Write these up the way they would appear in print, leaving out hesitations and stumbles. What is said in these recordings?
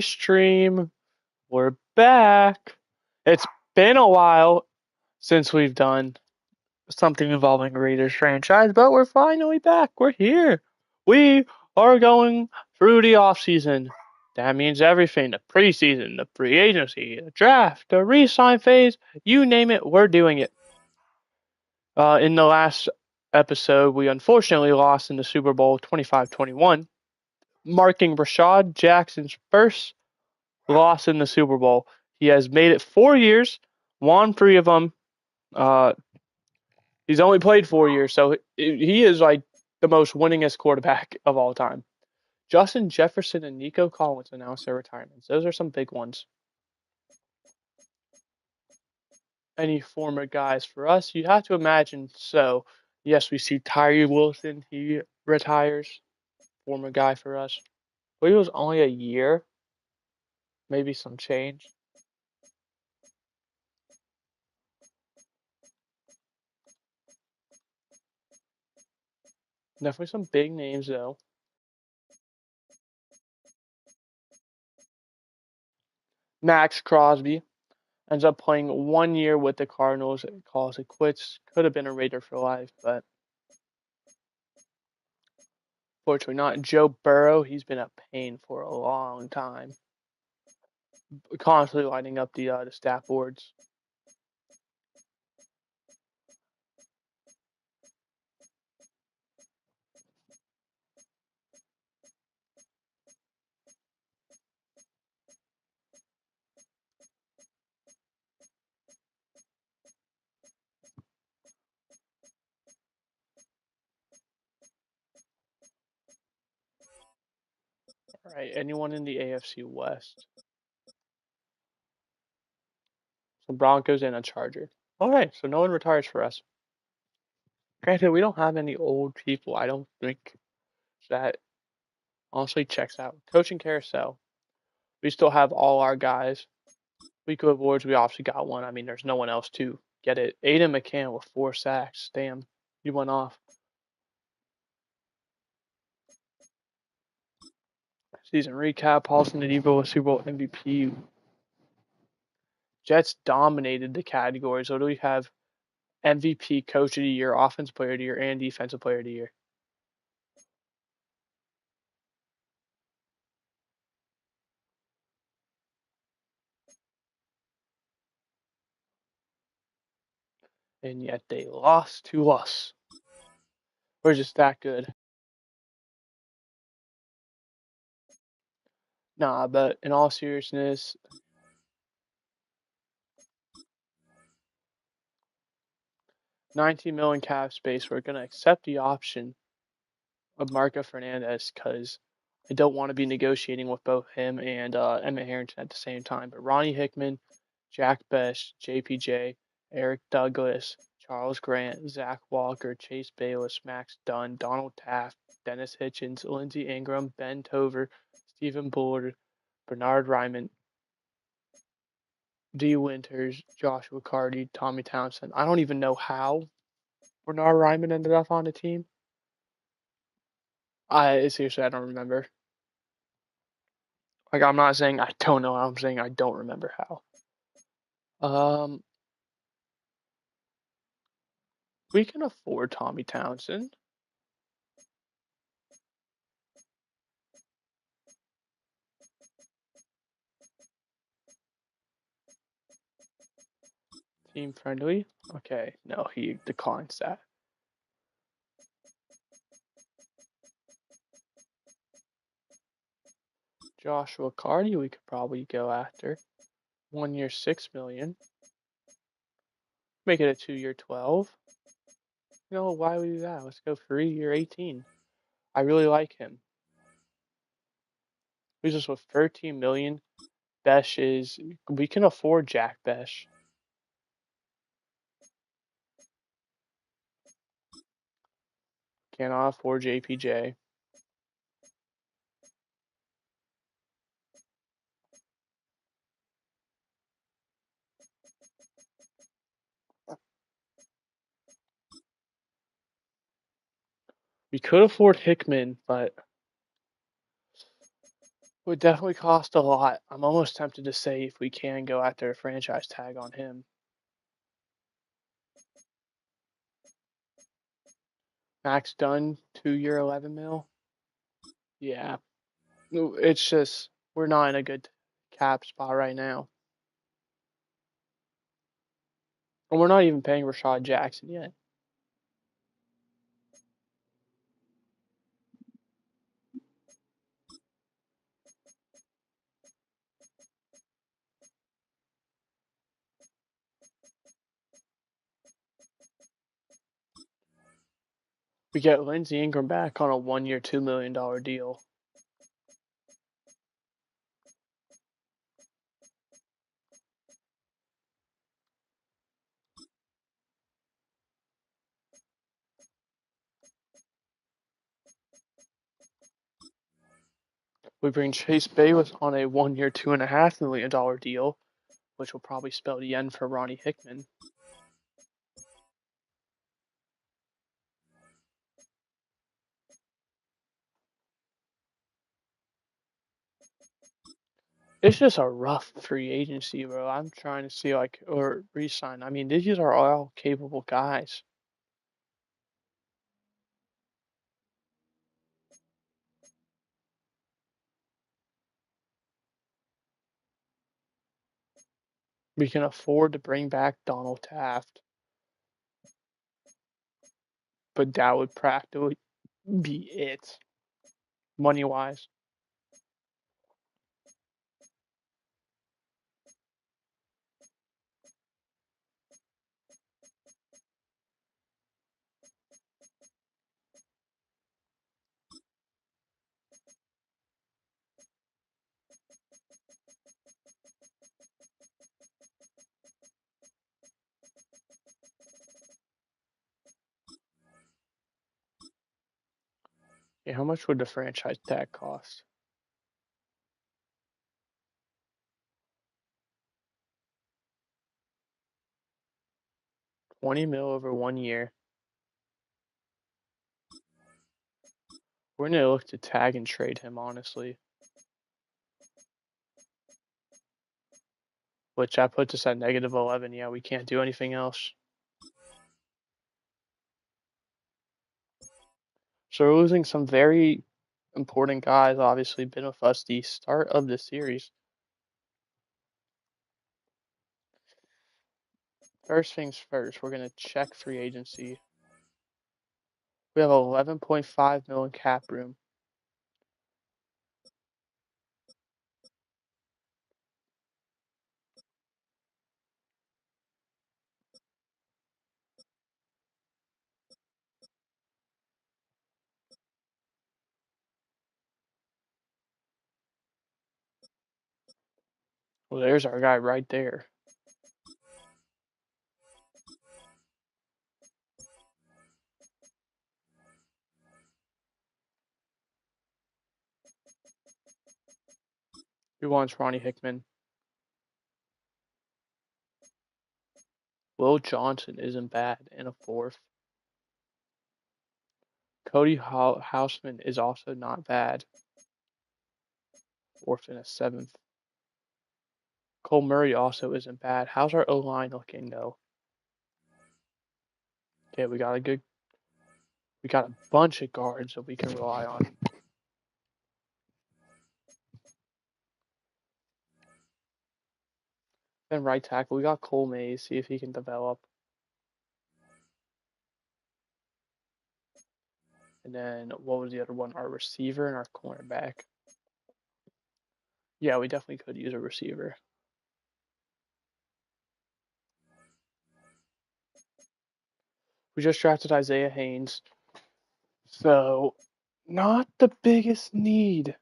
Stream. We're back. It's been a while since we've done something involving Raiders franchise, but we're finally back. We're here. We are going through the offseason. That means everything, the preseason, the free agency, the draft, the re-sign phase, you name it, we're doing it. In the last episode, we unfortunately lost in the Super Bowl 25-21, marking Rashad Jackson's first loss in the Super Bowl. He has made it 4 years, won three of them. Uh, he's only played 4 years, so he is like the most winningest quarterback of all time. Justin Jefferson and Nico Collins announced their retirements. Those are some big ones. Any former guys for us, you have to imagine. So, yes, we see Tyree Wilson. He retires. Former guy for us. I believe it was only a year, maybe some change. Definitely some big names though. Max Crosby ends up playing 1 year with the Cardinals. Calls it quits. Could have been a Raider for life, but fortunately not. Joe Burrow, he's been a pain for a long time. Constantly lining up the stat boards. All right, anyone in the AFC West? Some Broncos and a Charger. All right, so no one retires for us. Granted, we don't have any old people. I don't think that honestly checks out. Coaching carousel. We still have all our guys. Week of awards, we obviously got one. I mean, there's no one else to get it. Aiden McCann with 4 sacks. Damn, he went off. Season recap: Paulson Adebo with Super Bowl MVP. Jets dominated the categories. So do we have? MVP, Coach of the Year, Offensive Player of the Year, and Defensive Player of the Year. And yet they lost to us. We're just that good. Nah, but in all seriousness, 19 million cap space. We're gonna accept the option of Marco Fernandez because I don't want to be negotiating with both him and Emmett Harrington at the same time. But Ronnie Hickman, Jack Best, JPJ, Eric Douglas, Charles Grant, Zach Walker, Chase Bayless, Max Dunn, Donald Taft, Dennis Hitchens, Lindsey Ingram, Ben Tover, Stephen Bullard, Bernard Ryman, D. Winters, Joshua Carty, Tommy Townsend. I don't even know how Bernard Ryman ended up on the team. I seriously, I don't remember. Like, I'm not saying I don't know. I'm saying I don't remember how. Um, we can afford Tommy Townsend. Team friendly. Okay, no, he declines that. Joshua Carty, we could probably go after. 1 year, 6 million. Make it a 2 year, 12. No, why would we do that? Let's go 3 year, 18. I really like him. He's just with 13 million. Besh is. We can afford Jack Besh. Cannot afford JPJ. We could afford Hickman, but Would definitely cost a lot. I'm almost tempted to say if we can go after a franchise tag on him. Max Dunn, 2 year, 11 mil. Yeah, it's just we're not in a good cap spot right now, and we're not even paying Rashad Jackson yet. We get Lindsey Ingram back on a 1 year, $2 million deal. We bring Chase Bayless on a 1 year, $2.5 million deal, which will probably spell the end for Ronnie Hickman. It's just a rough free agency, bro. I'm trying to see or re-sign. I mean, these are all capable guys. We can afford to bring back Donald Taft, but that would practically be it, money wise. Yeah, how much would the franchise tag cost? 20 mil over 1 year. We're gonna look to tag and trade him, honestly. Which that puts us at -11. Yeah, we can't do anything else. So we're losing some very important guys, obviously, been with us the start of the series. First things first, we're gonna check free agency. We have 11.5 million cap room. Well, there's our guy right there. Who wants Ronnie Hickman? Will Johnson isn't bad in a fourth. Cody Houseman is also not bad. Fourth and a seventh. Cole Murray also isn't bad. How's our O line looking though? Okay, we got a bunch of guards that we can rely on. Then right tackle, we got Cole Mays. See if he can develop. And then what was the other one? Our receiver and our cornerback. Yeah, we definitely could use a receiver. We just drafted Isaiah Haynes. So, not the biggest need.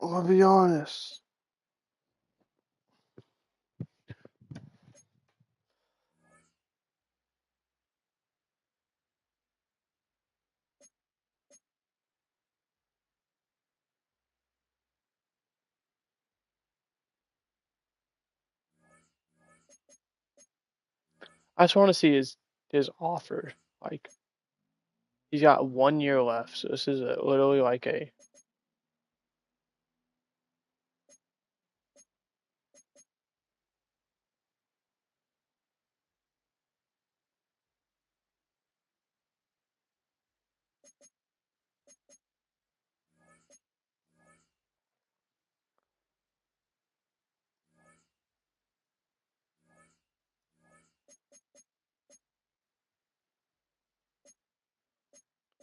I'll be honest. I just want to see his offer. Like, he's got 1 year left. So this is literally like a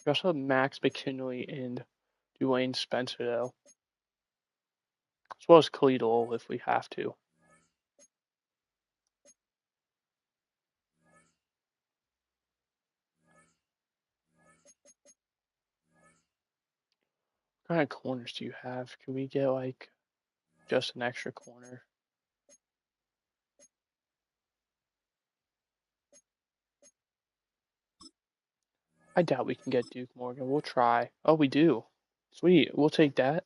We also have Max McKinley and Dwayne Spencer, though, as well as Khalidul if we have to. What kind of corners do you have? Can we get like just an extra corner? I doubt we can get Duke Morgan. We'll try. Oh, we do. Sweet. We'll take that.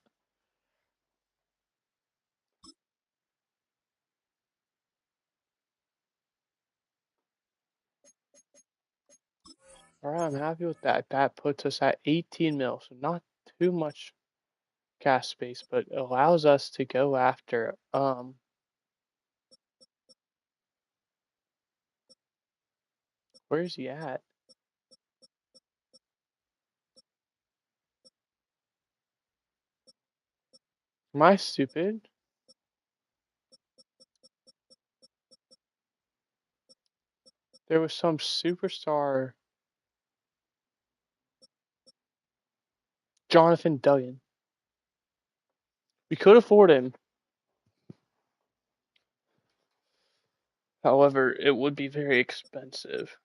All right, I'm happy with that. That puts us at 18 mil, so not too much gas space, but allows us to go after. Where is he at? Am I stupid? There was some superstar, Jonathan Duggan. We could afford him. However, it would be very expensive.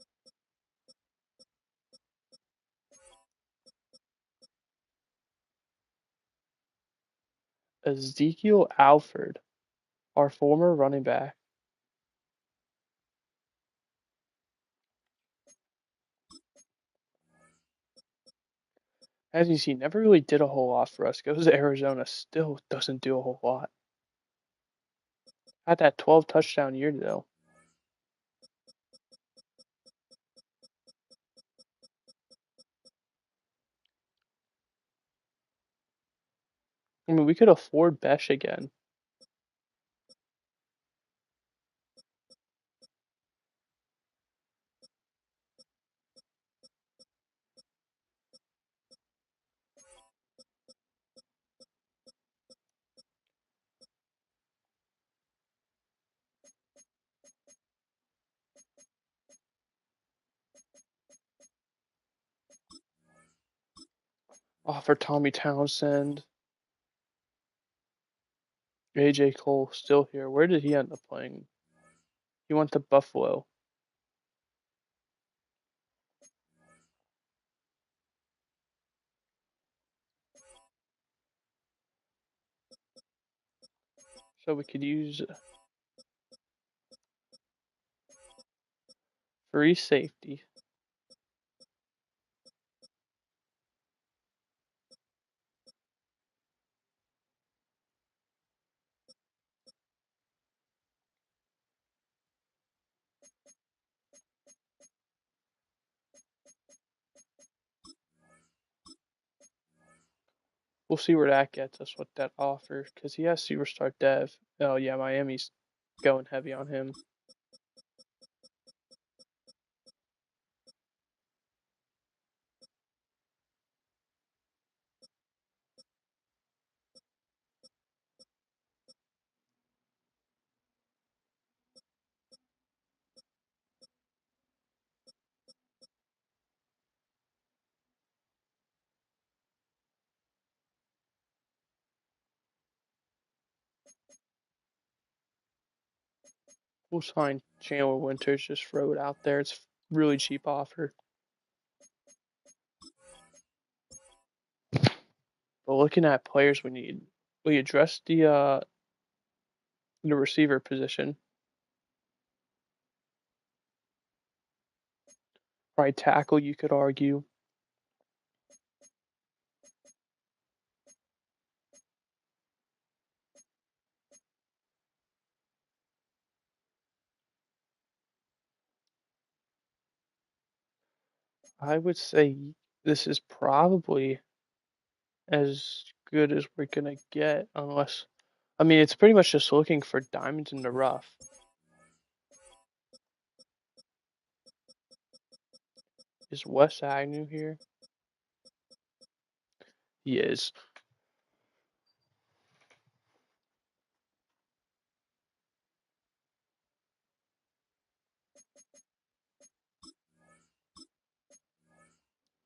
Ezekiel Alford, our former running back. As you see, never really did a whole lot for us. Goes to Arizona, still doesn't do a whole lot. Had that 12 touchdown year though. I mean, we could afford Besh again. Offer Tommy Townsend. AJ Cole still here. Where did he end up playing? He went to Buffalo. So we could use free safety. We'll see where that gets us, what that offers, because he has superstar dev. Oh yeah, Miami's going heavy on him. We'll sign Chandler Winters, just throw it out there. It's really cheap offer. But looking at players we need, we addressed the receiver position. Right tackle, you could argue. I would say this is probably as good as we're gonna get, unless I mean it's pretty much just looking for diamonds in the rough. Is Wes Agnew here? He is.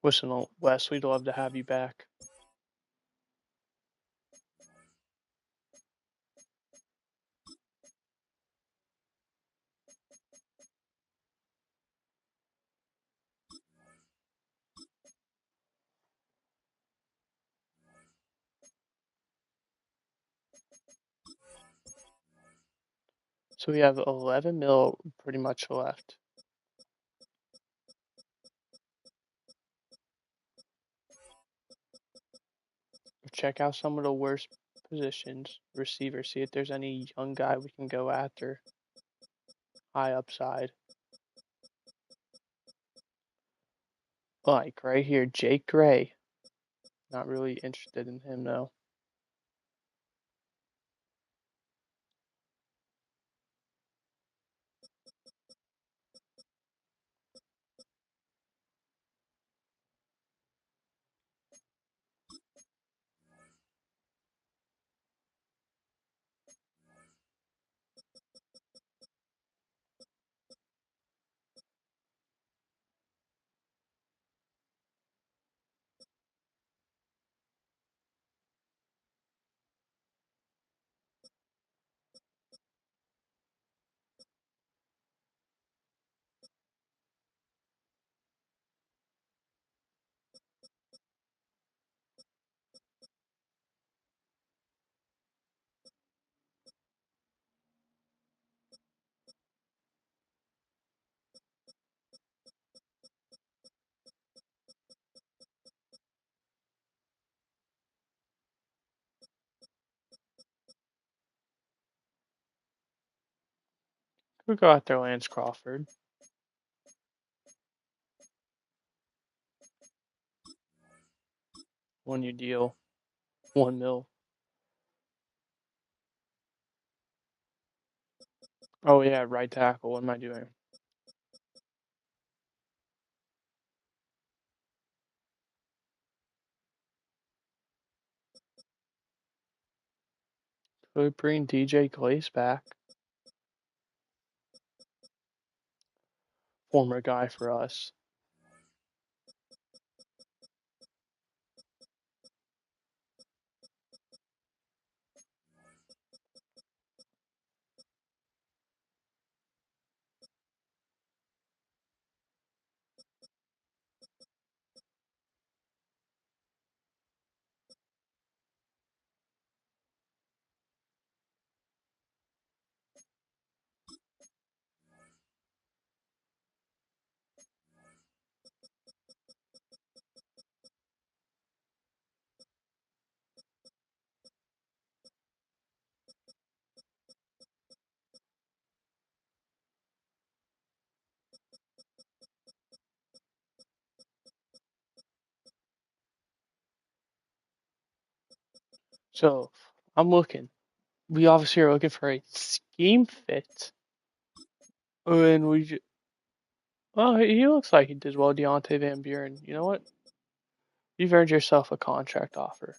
Listen, Wes, we'd love to have you back. So we have 11 mil pretty much left. Check out some of the worst positions. Receiver, see if there's any young guy we can go after. High upside. Like right here, Jake Gray. Not really interested in him though. We'll go after Lance Crawford. 1 year deal. 1 mil. Oh yeah, right tackle. What am I doing? Could bring DJ Glaze back. Former guy for us. So I'm looking. We obviously are looking for a scheme fit. And well, he looks like he did well, Deontay Van Buren. You know what? You've earned yourself a contract offer.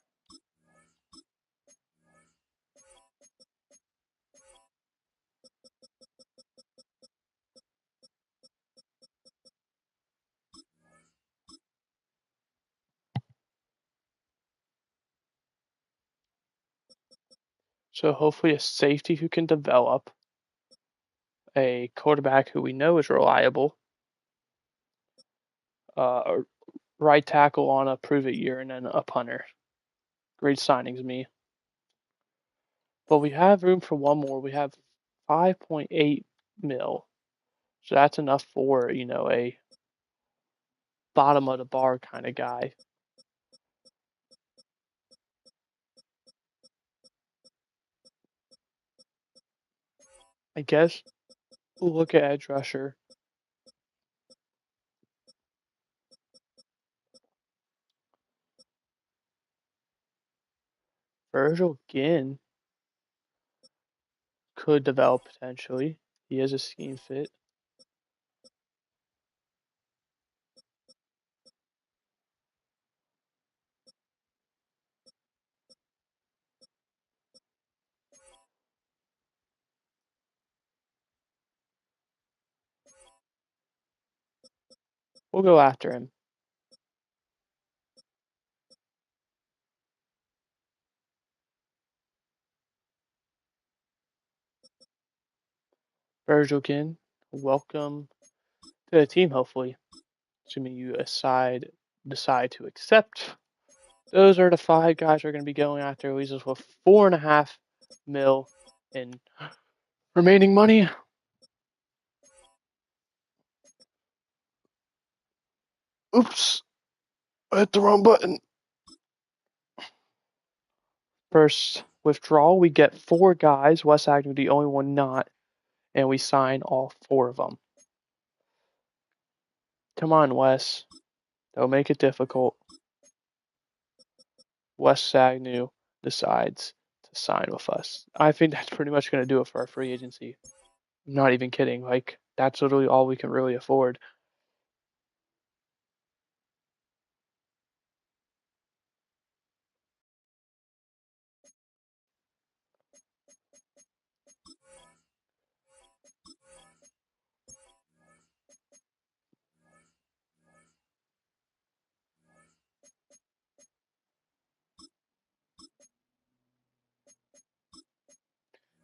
So hopefully a safety who can develop, a quarterback who we know is reliable, a right tackle on a prove it year, and then a punter. Great signings, me. But we have room for one more. We have 5.8 mil. So that's enough for, a bottom of the bar kind of guy. I guess we'll look at edge rusher. Virgil Ginn could develop potentially. He is a scheme fit. We'll go after him. Virgilkin, welcome to the team, hopefully. Assuming you decide to accept. Those are the 5 guys we're going to be going after. Leaves us with 4.5 mil in remaining money. Oops, I hit the wrong button. First withdrawal, we get 4 guys. Wes Agnew, the only one not, and we sign all 4 of them. Come on, Wes. Don't make it difficult. Wes Agnew decides to sign with us. I think that's pretty much going to do it for our free agency. I'm not even kidding. Like, that's literally all we can really afford.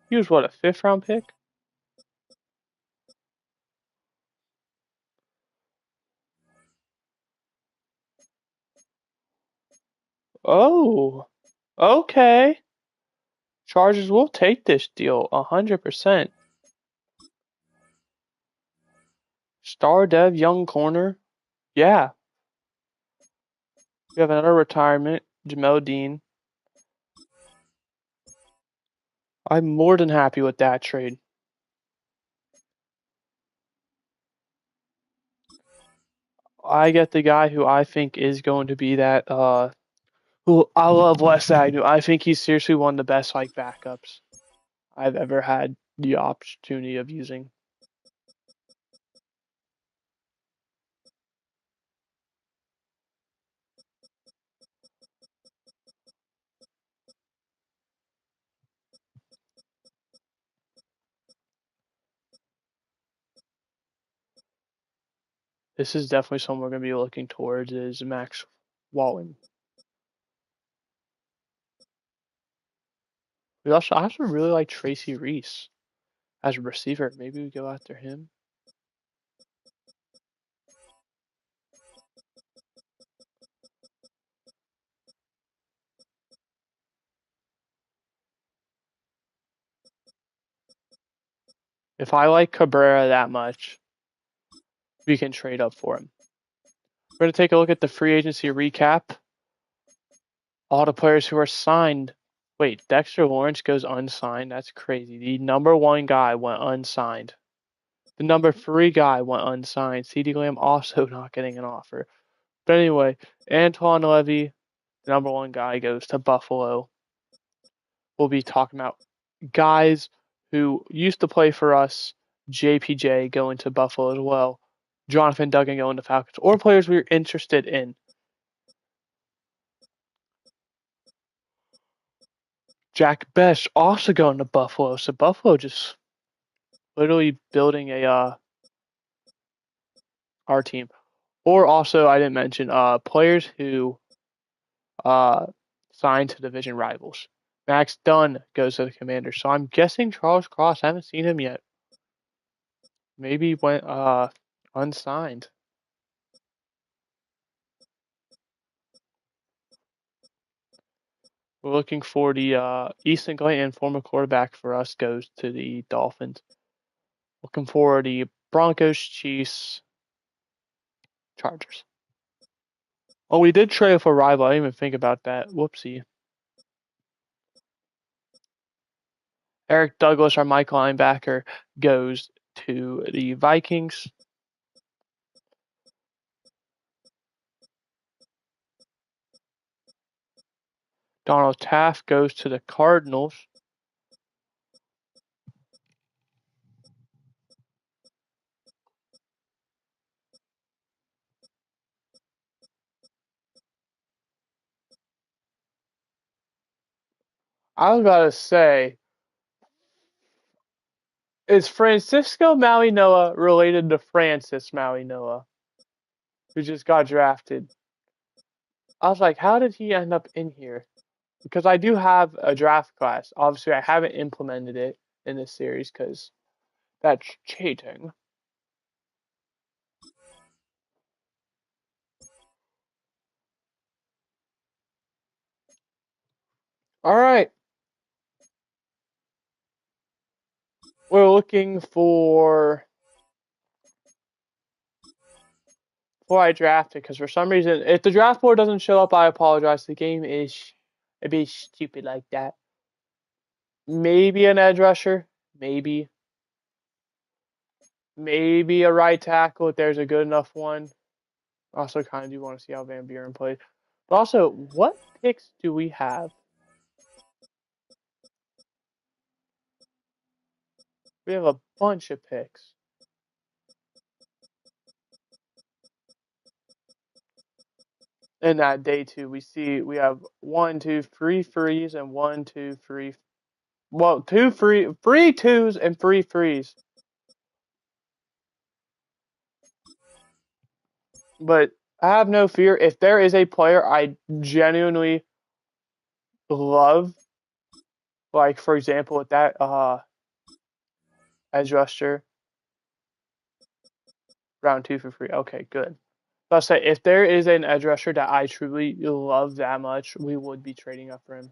He was, what, a 5th round pick? Oh, okay. Chargers will take this deal 100%. Star Dev, young corner. Yeah. We have another retirement, Jamel Dean. I'm more than happy with that trade. I get the guy who I think is going to be that, who I love Wes Agnew. I think he's seriously one of the best, like, backups I've ever had the opportunity of using. This is definitely someone we're going to be looking towards is Max Walton. I also really like Tracy Reese as a receiver. Maybe we go after him. If I like Cabrera that much, we can trade up for him. We're going to take a look at the free agency recap. All the players who are signed. Wait, Dexter Lawrence goes unsigned. That's crazy. The number 1 guy went unsigned. The number 3 guy went unsigned. CeeDee Lamb also not getting an offer. But anyway, Antoine Levy, the number 1 guy, goes to Buffalo. We'll be talking about guys who used to play for us. JPJ going to Buffalo as well. Jonathan Duggan going to Falcons. Or players we are interested in. Jack Best also going to Buffalo. So Buffalo just literally building our team. Or also, I didn't mention players who signed to division rivals. Max Dunn goes to the Commanders. So I'm guessing Charles Cross. I haven't seen him yet. Maybe went unsigned. We're looking for the Easton Clayton, former quarterback for us, goes to the Dolphins. Looking for the Broncos, Chiefs, Chargers. Oh, we did trade for a rival. I didn't even think about that. Whoopsie. Eric Douglas, our Mike linebacker, goes to the Vikings. Donald Taft goes to the Cardinals. I was about to say, is Francisco Malinois related to Francis Malinois, who just got drafted? I was like, how did he end up in here? Because I do have a draft class. Obviously, I haven't implemented it in this series because That's cheating. All right. We're looking for before I draft it because for some reason, if the draft board doesn't show up, I apologize. The game is a bit stupid like that. Maybe an edge rusher, maybe a right tackle if there's a good enough one. Also, kind of do want to see how Van Buren plays. But also, what picks do we have? We have a bunch of picks. In that day two, we have 1, 2, 3 frees and 1, 2, 3. Well, 2 free twos and 3 frees. But I have no fear. If there is a player I genuinely love, like for example with that edge rusher, round 2 for free. Okay, good. I'll say if there is an edge rusher that I truly love that much, we would be trading up for him.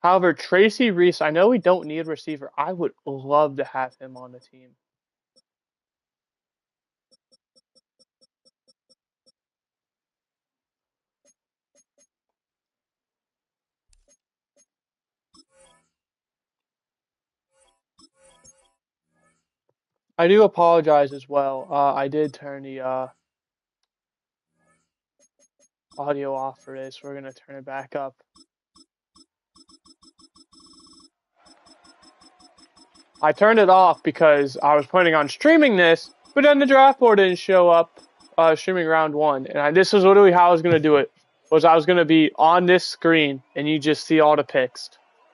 However, Tracy Reese, I know we don't need a receiver. I would love to have him on the team. I do apologize as well. I did turn the audio off for this. We're going to turn it back up. I turned it off because I was planning on streaming this, but then the draft board didn't show up streaming round 1. And this is literally how I was going to do it. I was going to be on this screen and you just see all the picks.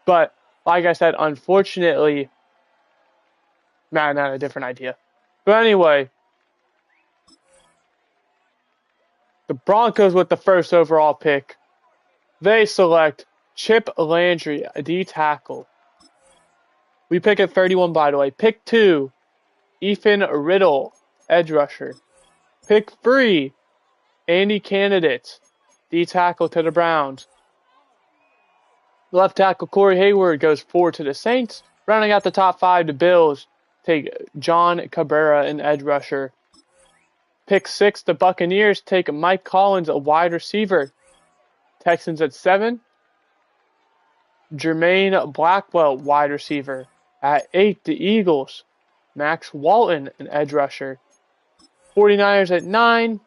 But like I said, unfortunately, Madden had a different idea. But anyway, the Broncos with the first overall pick. They select Chip Landry, a D tackle. We pick at 31, by the way. Pick 2, Ethan Riddle, edge rusher. Pick 3, Andy Candidate, D tackle to the Browns. Left tackle Corey Hayward goes 4 to the Saints. Rounding out the top 5, the Bills take John Cabrera, an edge rusher. Pick 6, the Buccaneers take Mike Collins, a wide receiver. Texans at 7, Jermaine Blackwell, wide receiver. At 8, the Eagles, Max Walton, an edge rusher. 49ers at 9,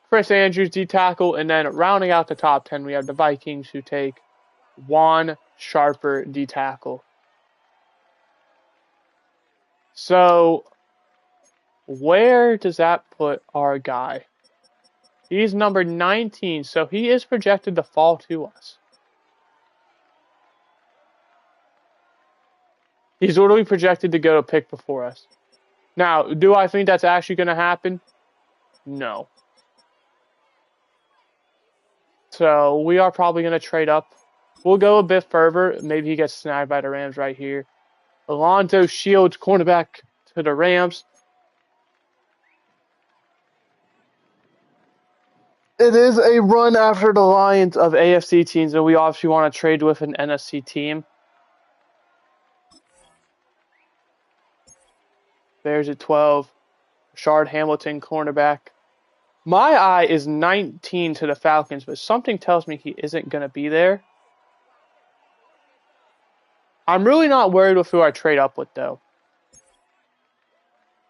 Chris Andrews, D tackle. And then rounding out the top 10, we have the Vikings who take Juan Sharper, D tackle. So, where does that put our guy? He's number 19, so he is projected to fall to us. He's literally projected to go to pick before us. Now, do I think that's actually going to happen? No. So, we are probably going to trade up. We'll go a bit further. Maybe he gets snagged by the Rams right here. Alonzo Shields, cornerback to the Rams. It is a run after the Lions of AFC teams, and we obviously want to trade with an NFC team. Bears at 12. Rashard Hamilton, cornerback. My eye is 19 to the Falcons, but something tells me he isn't going to be there. I'm really not worried with who I trade up with, though.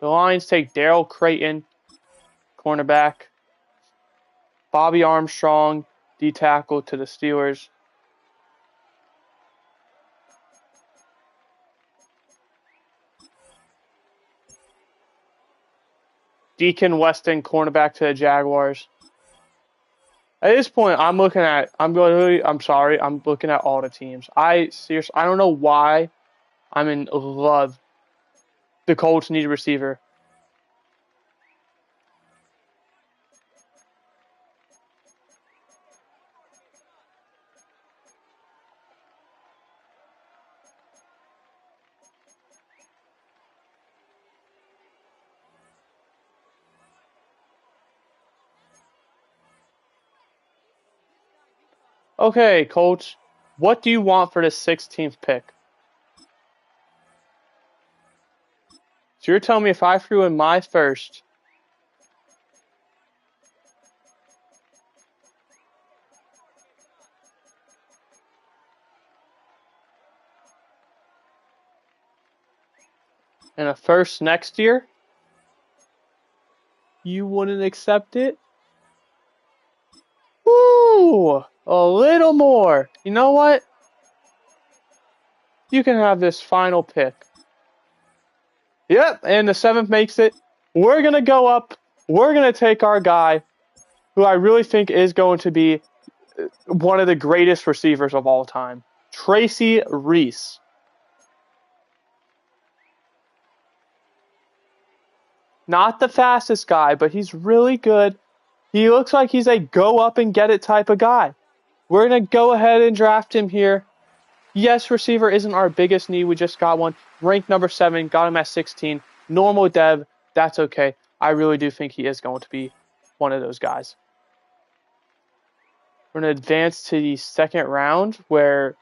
The Lions take Daryl Creighton, cornerback. Bobby Armstrong, D tackle to the Steelers. Deacon Weston, cornerback to the Jaguars. At this point, I'm looking at all the teams. I don't know why I'm in love. The Colts need a receiver. Okay, Colts, what do you want for the 16th pick? So you're telling me if I threw in my first, and a first next year, you wouldn't accept it? Woo! A little more. You know what? You can have this final pick. Yep, and the 7th makes it. We're going to go up. We're going to take our guy, who I really think is going to be one of the greatest receivers of all time, Tracy Reese. Not the fastest guy, but he's really good. He looks like he's a go up and get it type of guy. We're going to go ahead and draft him here. Yes, receiver isn't our biggest need. We just got one. Ranked number 7, got him at 16. Normal dev, that's okay. I really do think he is going to be one of those guys. We're going to advance to the 2nd round, where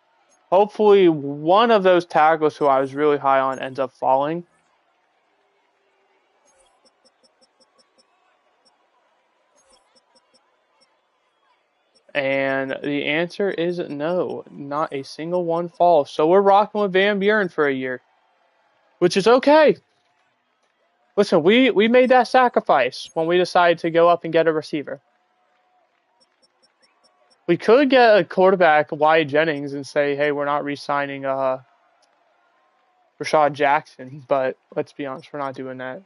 hopefully one of those tackles who I was really high on ends up falling. And the answer is no. Not a single one falls. So we're rocking with Van Buren for a year, which is okay. Listen, we made that sacrifice when we decided to go up and get a receiver. We could get a quarterback, Wyatt Jennings, and say, hey, we're not re-signing Rashad Jackson. But let's be honest, we're not doing that.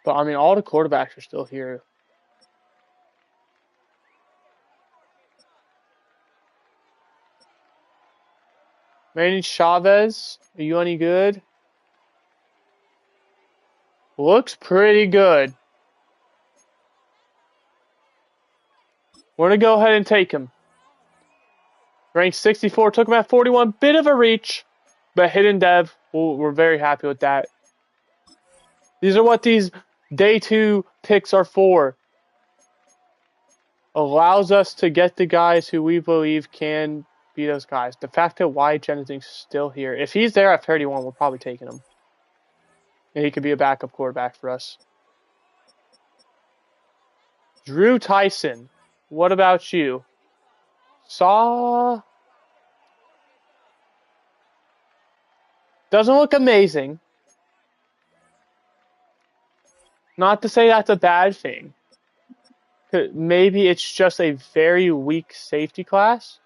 But, I mean, all the quarterbacks are still here. Manny Chavez, are you any good? Looks pretty good. We're going to go ahead and take him. Ranked 64, took him at 41. Bit of a reach, but hidden dev. We're very happy with that. These are what these day 2 picks are for. Allows us to get the guys who we believe can be those guys. The fact that Wyatt Jennings is still here. If he's there at 31, we're probably taking him. And he could be a backup quarterback for us. Drew Tyson. What about you? Doesn't look amazing. Not to say that's a bad thing. Maybe it's just a very weak safety class.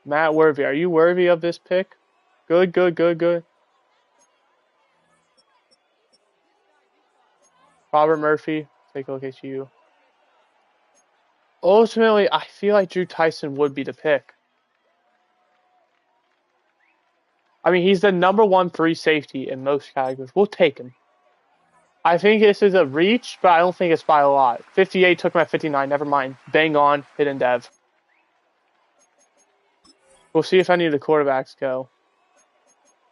Matt Worthy. Are you worthy of this pick? Good, good, good, good. Robert Murphy. Take a look at you. Ultimately, I feel like Drew Tyson would be the pick. I mean, he's the number 1 free safety in most categories. We'll take him. I think this is a reach, but I don't think it's by a lot. 58 took him at 59. Never mind. Bang on. Hidden dev. We'll see if any of the quarterbacks go.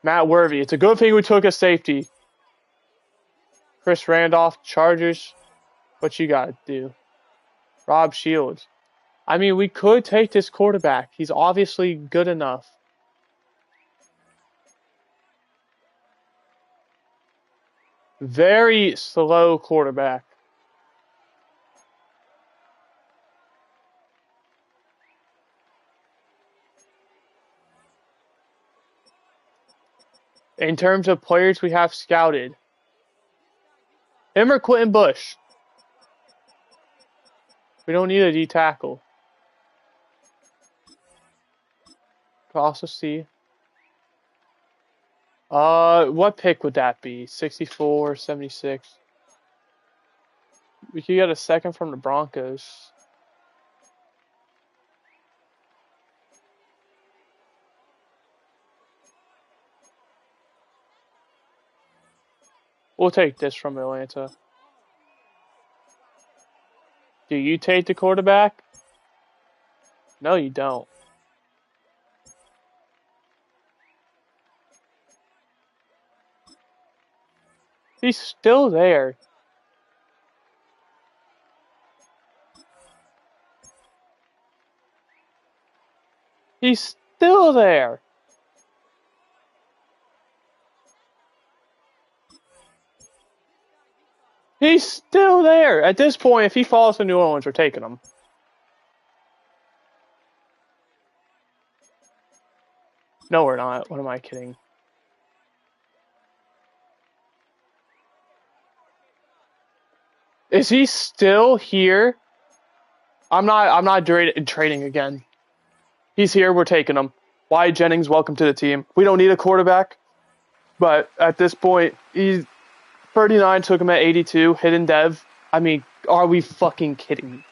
Matt Worthy. It's a good thing we took a safety. Chris Randolph. Chargers. What you got to do? Rob Shields. I mean, we could take this quarterback. He's obviously good enough. Very slow quarterback. In terms of players we have scouted, him or Quentin Bush. We don't need a D tackle. Could also see. What pick would that be? 64, 76. We could get a 2nd from the Broncos. We'll take this from Atlanta. Do you take the quarterback? No, you don't. He's still there. He's still there. He's still there. At this point, if he falls to New Orleans, we're taking him. No, we're not. What am I kidding? Is he still here? I'm not trading again. He's here. We're taking him. Wyatt Jennings, welcome to the team. We don't need a quarterback, but at this point, he's 39. Took him at 82. Hidden dev. I mean, are we fucking kidding me?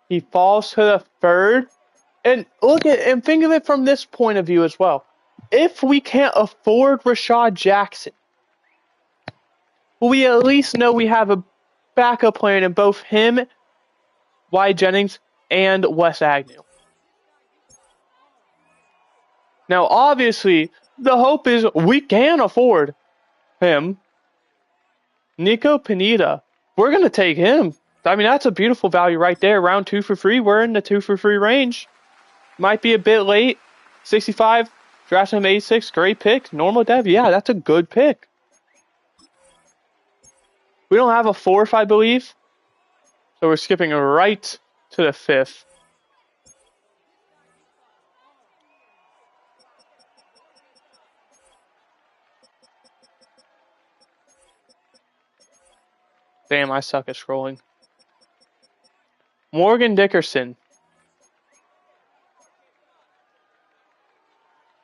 He falls to the third. And think of it from this point of view as well. If we can't afford Rashad Jackson, we at least know we have a backup plan in both him, Wyatt Jennings, and Wes Agnew. Now, obviously, the hope is we can afford him. Nico Pineda, we're going to take him. I mean, that's a beautiful value right there. Round 2 for free. We're in the 2 for free range. Might be a bit late. 65. Drafted him 86. Great pick. Normal dev. Yeah, that's a good pick. We don't have a 4th, I believe. So we're skipping right to the 5th. Damn, I suck at scrolling. Morgan Dickerson.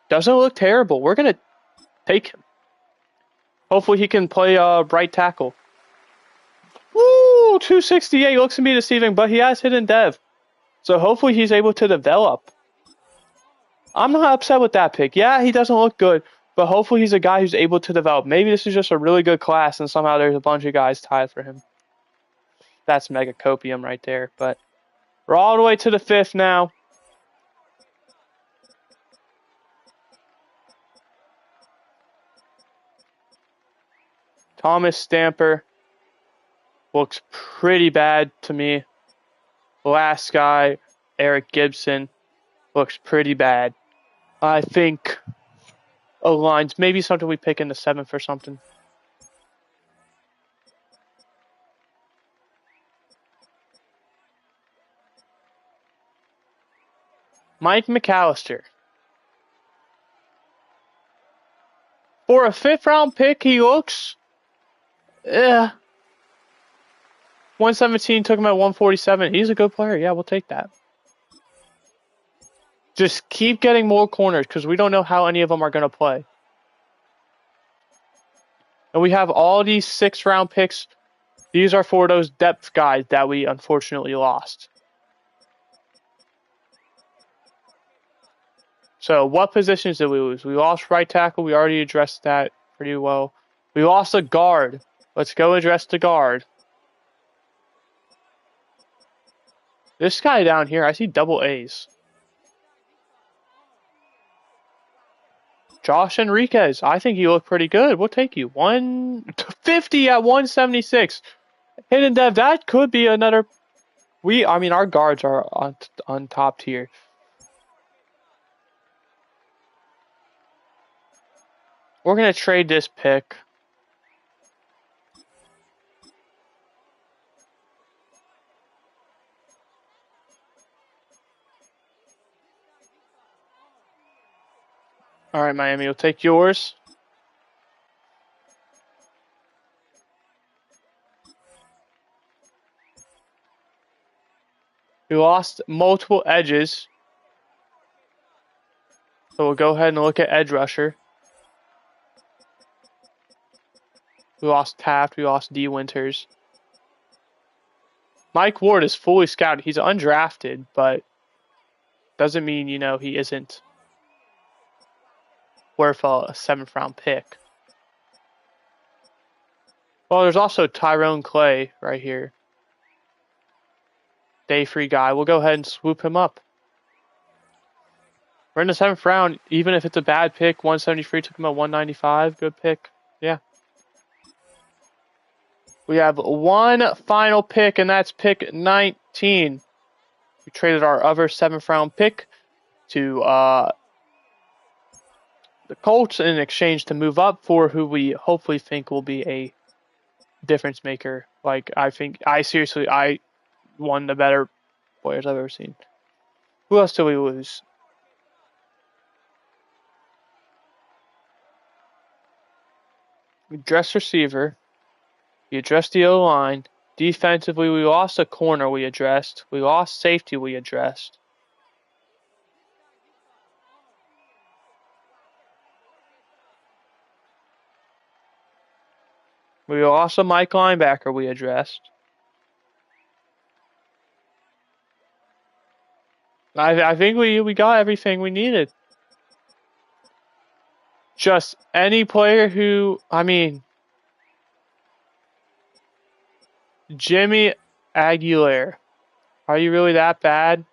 Doesn't look terrible. We're going to take him. Hopefully he can play right tackle. Woo! 268 looks to be deceiving, but he has hidden dev. So hopefully he's able to develop. I'm not upset with that pick. Yeah, he doesn't look good, but hopefully he's a guy who's able to develop. Maybe this is just a really good class and somehow there's a bunch of guys tied for him. That's mega copium right there, but we're all the way to the 5th now. Thomas Stamper looks pretty bad to me. Last guy, Eric Gibson, looks pretty bad. I think aligns. Maybe something we pick in the 7th or something. Mike McAllister. For a 5th round pick, he looks... 117, took him at 147. He's a good player. Yeah, we'll take that. Just keep getting more corners because we don't know how any of them are going to play. And we have all these 6th round picks. These are for those depth guys that we unfortunately lost. So what positions did we lose? We lost right tackle. We already addressed that pretty well. We lost a guard. Let's go address the guard. This guy down here, I see double A's. Josh Enriquez, I think you look pretty good. We'll take you. 150 at 176. Hidden dev, that could be another. Our guards are on top tier. We're going to trade this pick. All right, Miami, we'll take yours. We lost multiple edges. So we'll go ahead and look at edge rusher. We lost Taft. We lost D. Winters. Mike Ward is fully scouted. He's undrafted, but doesn't mean, he isn't worth a 7th round pick. Well, there's also Tyrone Clay right here. Day free guy. We'll go ahead and swoop him up. We're in the 7th round. Even if it's a bad pick, 173 took him at 195. Good pick. Yeah. We have one final pick, and that's pick 19. We traded our other 7th round pick to the Colts in exchange to move up for who we hopefully think will be a difference maker. Like, I one of the better players I've ever seen. Who else did we lose? We addressed receiver. We addressed the O-line. Defensively, we lost a corner we addressed. We lost safety we addressed. We lost a Mike linebacker we addressed. I think we got everything we needed. Just any player who, Jimmy Aguilar. Are you really that bad?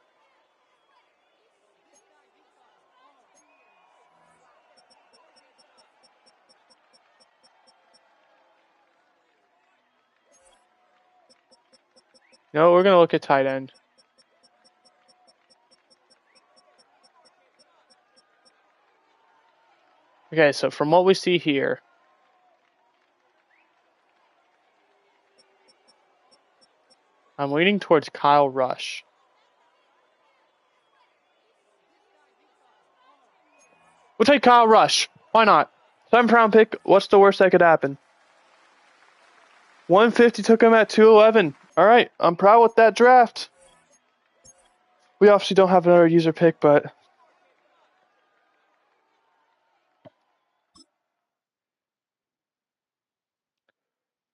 No, we're going to look at tight end. Okay, so from what we see here, I'm leaning towards Kyle Rush. We'll take Kyle Rush. Why not? 7th round pick. What's the worst that could happen? 150 took him at 211. All right, I'm proud with that draft. We obviously don't have another user pick, but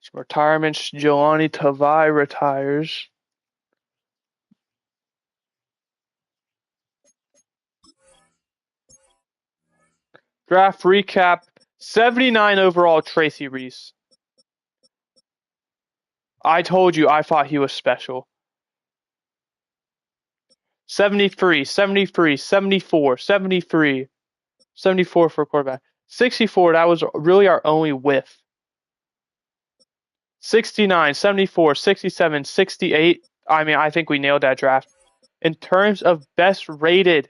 some retirements. Jelani Tavai retires. Draft recap. 79 overall, Tracy Reese. I told you I thought he was special. 73, 73, 74, 73, 74 for a quarterback. 64, that was really our only whiff. 69, 74, 67, 68. I think we nailed that draft. In terms of best rated,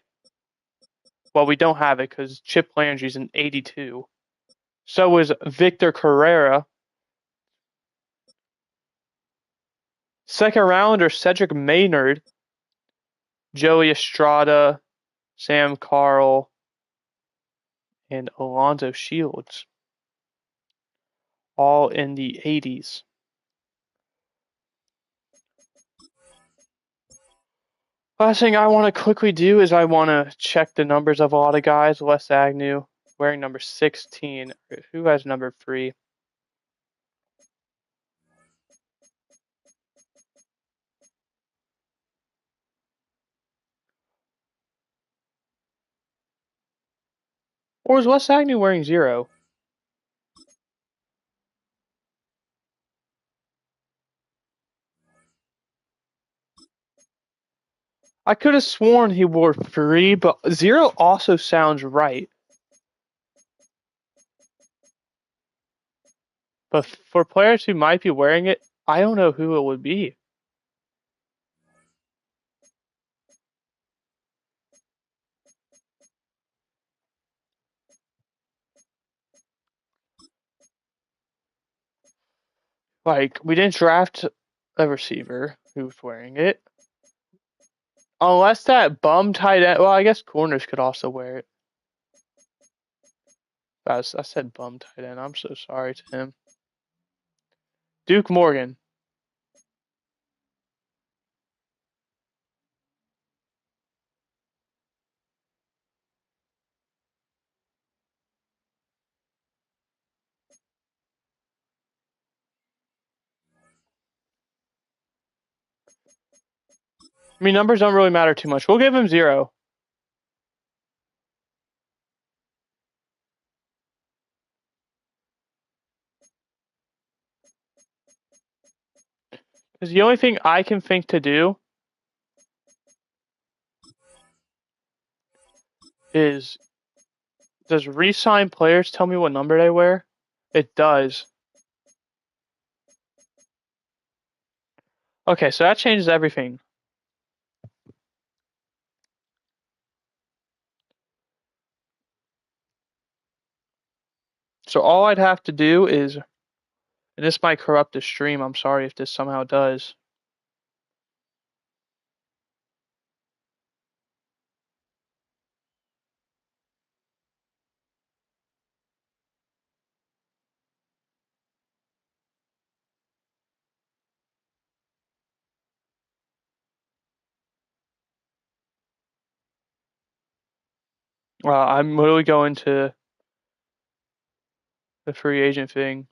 well, we don't have it because Chip Landry's an 82. So was Victor Carrera. 2nd rounder, Cedric Maynard, Joey Estrada, Sam Carl, and Alonzo Shields. All in the 80s. Last thing I want to quickly do is I want to check the numbers of a lot of guys. Wes Agnew wearing number 16. Who has number 3? Or is Wes Agnew wearing 0? I could have sworn he wore 3, but 0 also sounds right. But for players who might be wearing it, I don't know who it would be. Like, we didn't draft a receiver who's wearing it. Unless that bum tight end. Well, I guess corners could also wear it. I said bum tight end. I'm so sorry to him. Duke Morgan. Numbers don't really matter too much. We'll give him 0. Because the only thing I can think to do is, does re-sign players tell me what number they wear? It does. Okay, so that changes everything. So all I'd have to do is, and this might corrupt the stream, I'm sorry if this somehow does. I'm literally going to the free agent thing.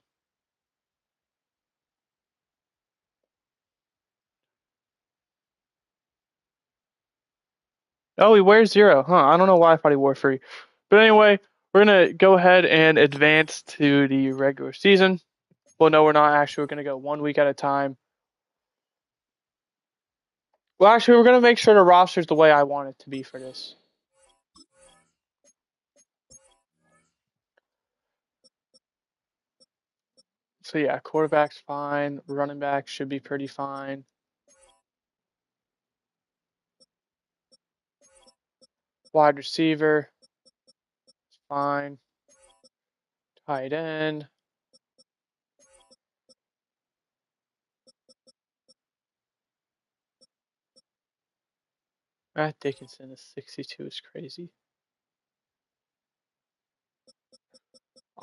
Oh, he wears 0. Huh, I don't know why I thought he wore 3. But anyway, we're going to go ahead and advance to the regular season. Well, no, we're not actually. We're going to go 1 week at a time. Well, actually, we're going to make sure the roster's the way I want it to be for this. So yeah, quarterback's fine. Running back should be pretty fine. Wide receiver, fine. Tight end. Matt Dickinson is 62 is crazy.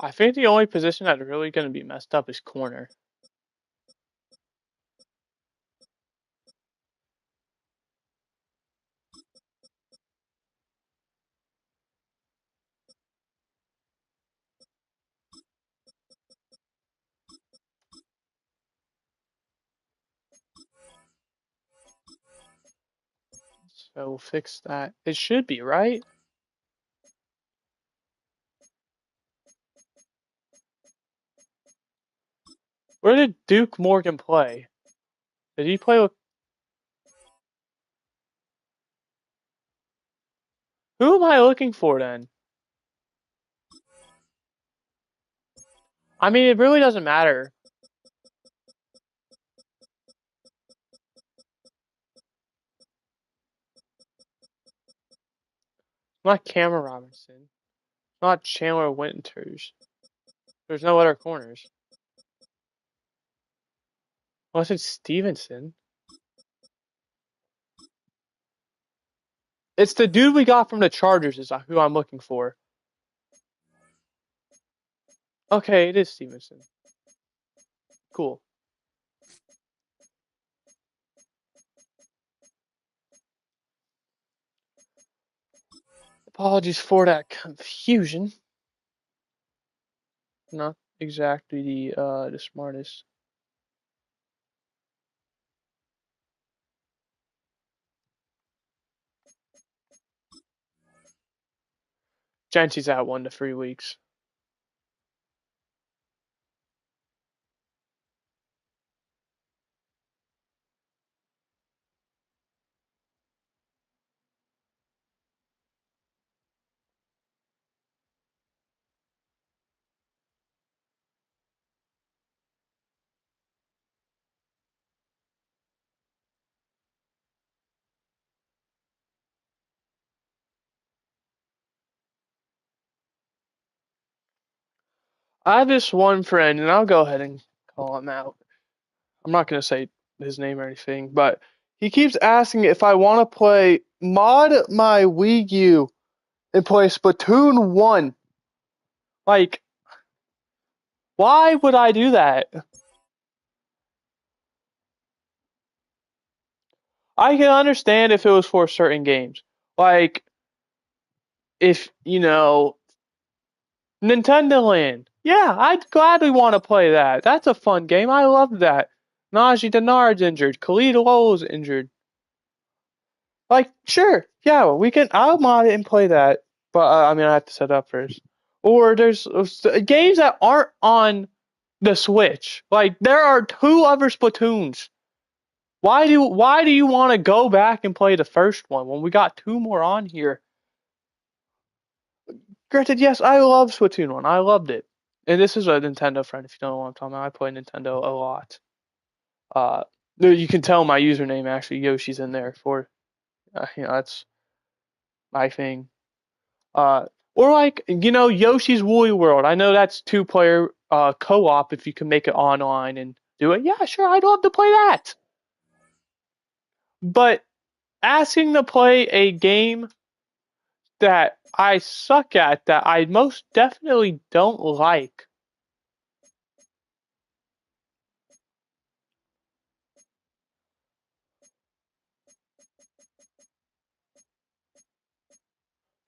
I think the only position that's really going to be messed up is corner. So we'll fix that. It should be, right? Where did Duke Morgan play? Did he play with... Who am I looking for then? I mean, it really doesn't matter. Not Cameron Robinson. Not Chandler Winters. There's no other corners. Unless it's Stevenson. It's the dude we got from the Chargers is who I'm looking for. Okay, it is Stevenson. Cool. Apologies for that confusion. Not exactly the smartest. Jency's out 1 to 3 weeks. I have this one friend, and I'll go ahead and call him out. I'm not going to say his name or anything, but he keeps asking if I want to mod my Wii U and play Splatoon 1. Like, why would I do that? I can understand if it was for certain games. Like, if, Nintendo Land. Yeah, I'd gladly want to play that. That's a fun game. I love that. Najee Denard's injured. Khalid Lowe's injured. Like, sure, yeah, I'll mod it and play that. But, I mean, I have to set it up first. Or there's games that aren't on the Switch. Like, there are 2 other Splatoons. Why do you want to go back and play the first one when we got two more on here? Granted, yes, I love Splatoon 1. I loved it. And this is a Nintendo friend, if you don't know what I'm talking about. I play Nintendo a lot. Uh, you can tell my username actually Yoshi's in there for, that's my thing. Uh, or like Yoshi's Woolly World. I know that's two-player co-op if you can make it online and do it. Yeah, sure, I'd love to play that. But asking to play a game that I suck at, that I most definitely don't like.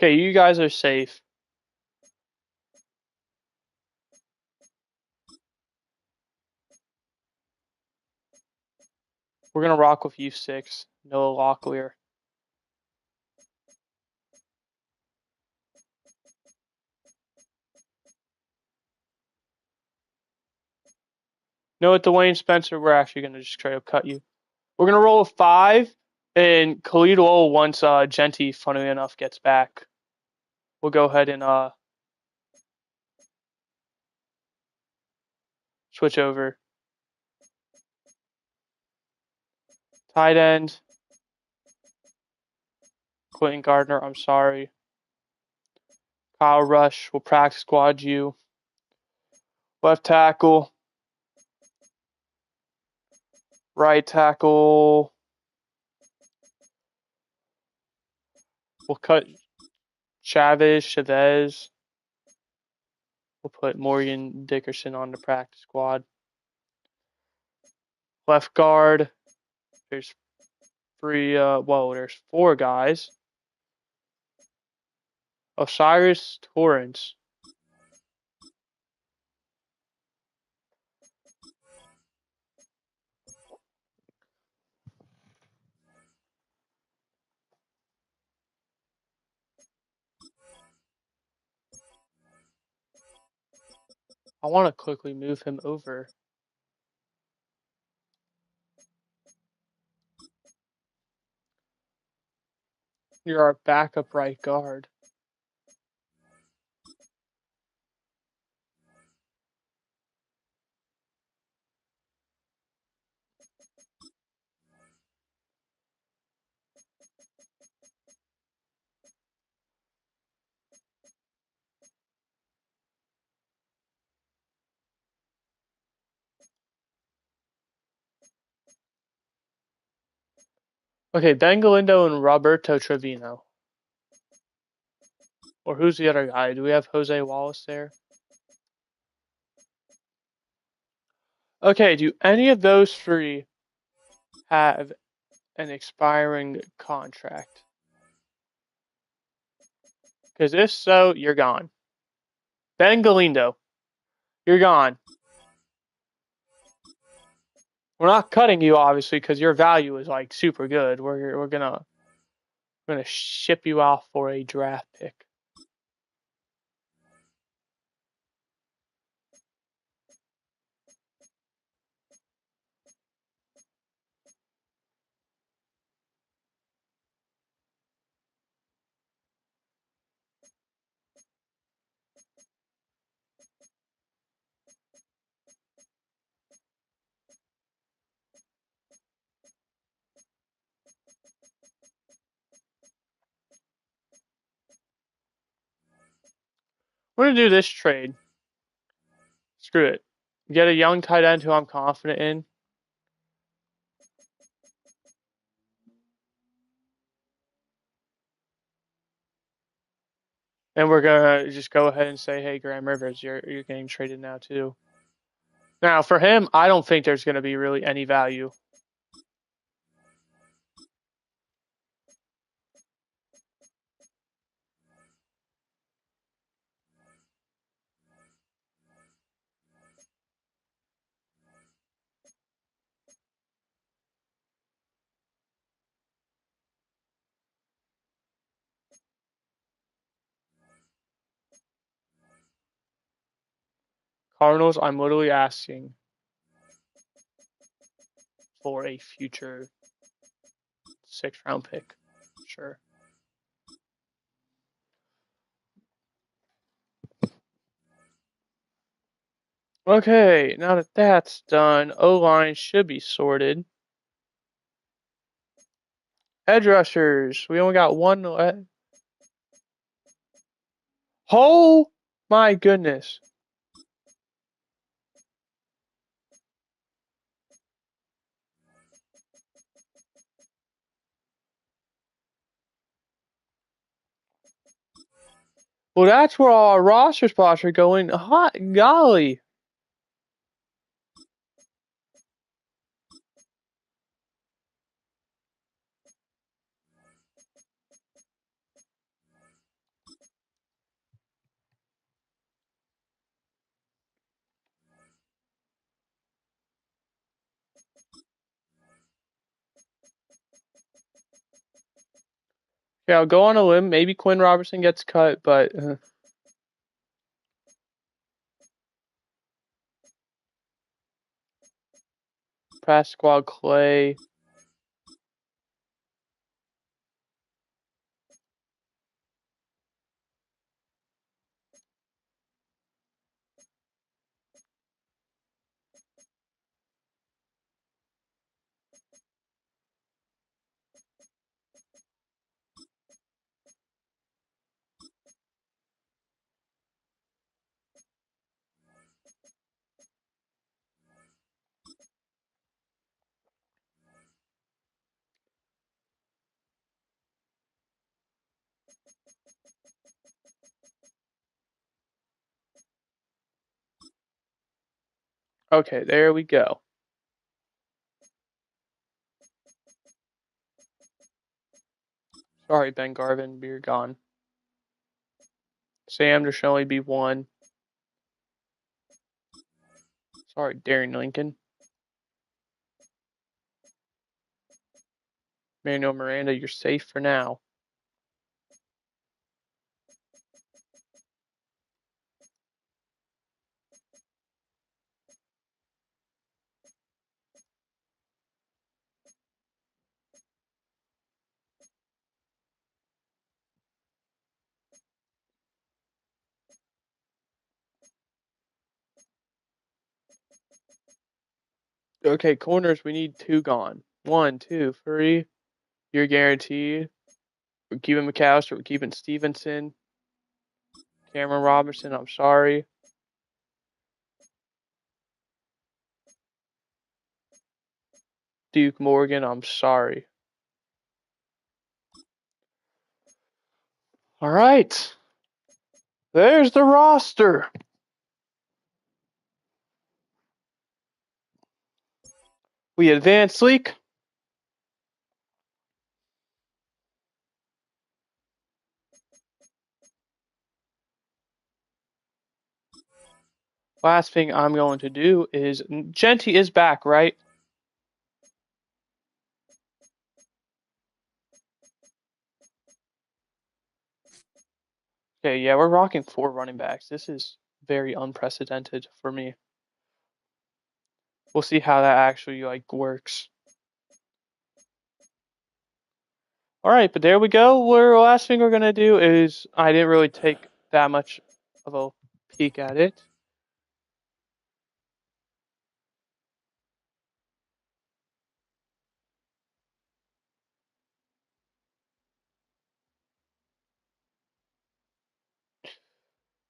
Okay, you guys are safe. We're gonna rock with you six. Noah Locklear. No, at Dwayne Spencer, we're actually gonna just straight up cut you. We're gonna roll a 5, and Khalid will once Genty, funnily enough, gets back. We'll go ahead and switch over. Tight end, Quentin Gardner. I'm sorry. Kyle Rush will practice squad you. Left tackle, right tackle. We'll cut Chavez. We'll put Morgan Dickerson on the practice squad. Left guard. There's there's 4 guys. Osiris Torrance. I want to quickly move him over. You're our backup right guard. Okay, Ben Galindo and Roberto Trevino. Or who's the other guy? Do we have Jose Wallace there? Okay, do any of those 3 have an expiring contract? Because if so, you're gone. Ben Galindo, you're gone. We're not cutting you, obviously, because your value is like super good. We're gonna ship you off for a draft pick. We're gonna do this trade. Screw it. Get a young tight end who I'm confident in. And we're gonna just go ahead and say, hey, Graham Rivers, you're getting traded now too. Now for him, I don't think there's gonna be really any value. Cardinals, I'm literally asking for a future 6th-round pick. Sure. Okay, now that that's done, O-line should be sorted. Edge rushers, we only got one left. Oh my goodness. Well, that's where all our roster spots are going. Hot golly. Yeah, I'll go on a limb. Maybe Quinn Robertson gets cut, but Pasquale Clay. Okay, there we go. Sorry, Ben Garvin, you're gone. Sam, there should only be one. Sorry, Darren Lincoln. Manuel Miranda, you're safe for now. Okay, corners, we need 2 gone. 1, 2, 3. You're guaranteed. We're keeping McAllister. We're keeping Stevenson. Cameron Robinson, I'm sorry. Duke Morgan, I'm sorry. All right. There's the roster. We advance sleek. Last thing I'm going to do is Genty is back, right? Okay, yeah, we're rocking 4 running backs. This is very unprecedented for me. We'll see how that actually works. All right, but there we go. Last thing we're gonna do is I didn't really take that much of a peek at it.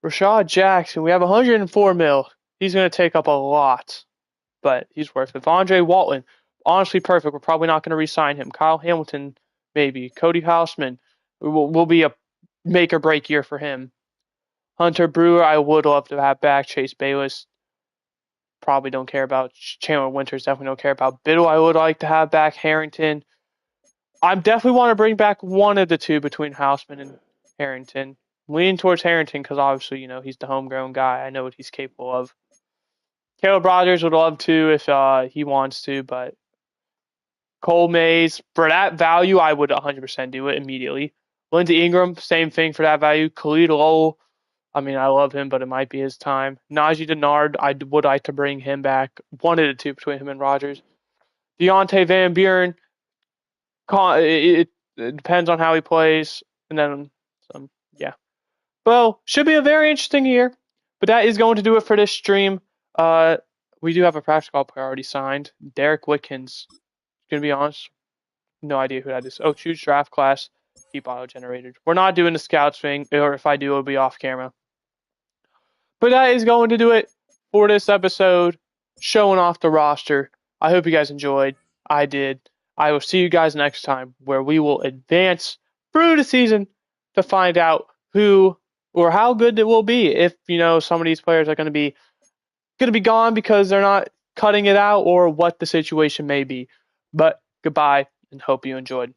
Rashad Jackson, we have 104 mil. He's gonna take up a lot, but he's worth it. Andre Walton, honestly perfect. We're probably not gonna re-sign him. Kyle Hamilton, maybe. Cody Houseman will be a make or break year for him. Hunter Brewer, I would love to have back. Chase Bayless, probably don't care about. Chandler Winters, definitely don't care about. Biddle, I would like to have back. Harrington, I definitely want to bring back one of the two between Houseman and Harrington. Leaning towards Harrington because obviously, he's the homegrown guy. I know what he's capable of. Caleb Rogers would love to if he wants to, but Cole Mays, for that value, I would 100% do it immediately. Lindsey Ingram, same thing for that value. Khalid Lowell, I mean, I love him, but it might be his time. Najee Denard, I would like to bring him back. One of the two between him and Rogers. Deontay Van Buren. It depends on how he plays, and then some. Yeah. Well, should be a very interesting year. But that is going to do it for this stream. We do have a practical player already signed, Derek Witkins. Gonna be honest, no idea who that is. Oh, choose draft class, keep auto generated. We're not doing the scouts thing, or if I do, it'll be off camera. But that is going to do it for this episode, showing off the roster. I hope you guys enjoyed. I did. I will see you guys next time, where we will advance through the season to find out who or how good it will be. If some of these players are going to be gone because they're not cutting it out, or what the situation may be. But goodbye, and hope you enjoyed.